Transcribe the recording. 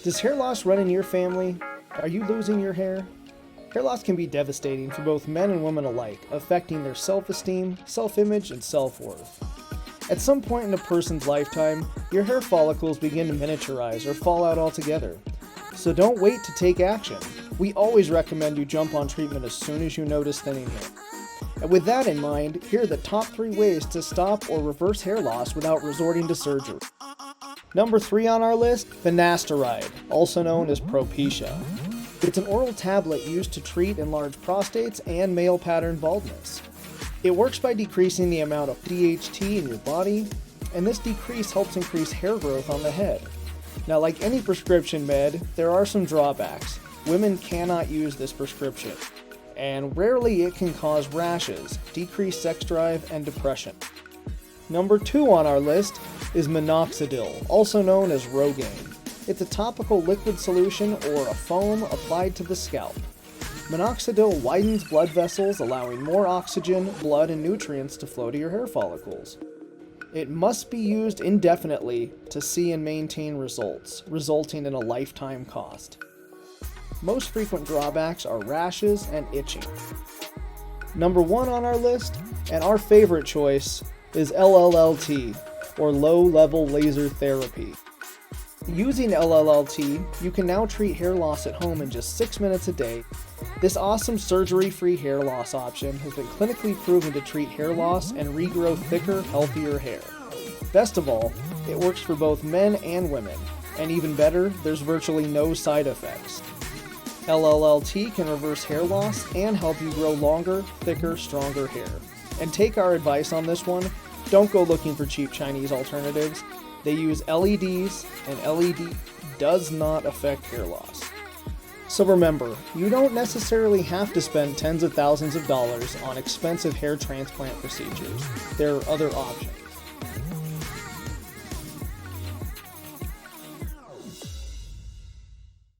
Does hair loss run in your family? Are you losing your hair? Hair loss can be devastating for both men and women alike, affecting their self-esteem, self-image, and self-worth. At some point in a person's lifetime, your hair follicles begin to miniaturize or fall out altogether. So don't wait to take action. We always recommend you jump on treatment as soon as you notice thinning hair. And with that in mind, here are the top 3 ways to stop or reverse hair loss without resorting to surgery. Number 3 on our list, Finasteride, also known as Propecia. It's an oral tablet used to treat enlarged prostates and male pattern baldness. It works by decreasing the amount of DHT in your body, and this decrease helps increase hair growth on the head. Now, like any prescription med, there are some drawbacks. Women cannot use this prescription, and rarely it can cause rashes, decreased sex drive, and depression. Number 2 on our list is minoxidil, also known as Rogaine. It's a topical liquid solution or a foam applied to the scalp. Minoxidil widens blood vessels, allowing more oxygen, blood, and nutrients to flow to your hair follicles. It must be used indefinitely to see and maintain results, resulting in a lifetime cost. Most frequent drawbacks are rashes and itching. Number 1 on our list, and our favorite choice, is LLLT, or low-level laser therapy. Using LLLT, you can now treat hair loss at home in just 6 minutes a day. This awesome surgery-free hair loss option has been clinically proven to treat hair loss and regrow thicker, healthier hair. Best of all, it works for both men and women, and even better, there's virtually no side effects. LLLT can reverse hair loss and help you grow longer, thicker, stronger hair. And take our advice on this one, don't go looking for cheap Chinese alternatives. They use LEDs, and LED does not affect hair loss. So remember, you don't necessarily have to spend tens of thousands of dollars on expensive hair transplant procedures. There are other options.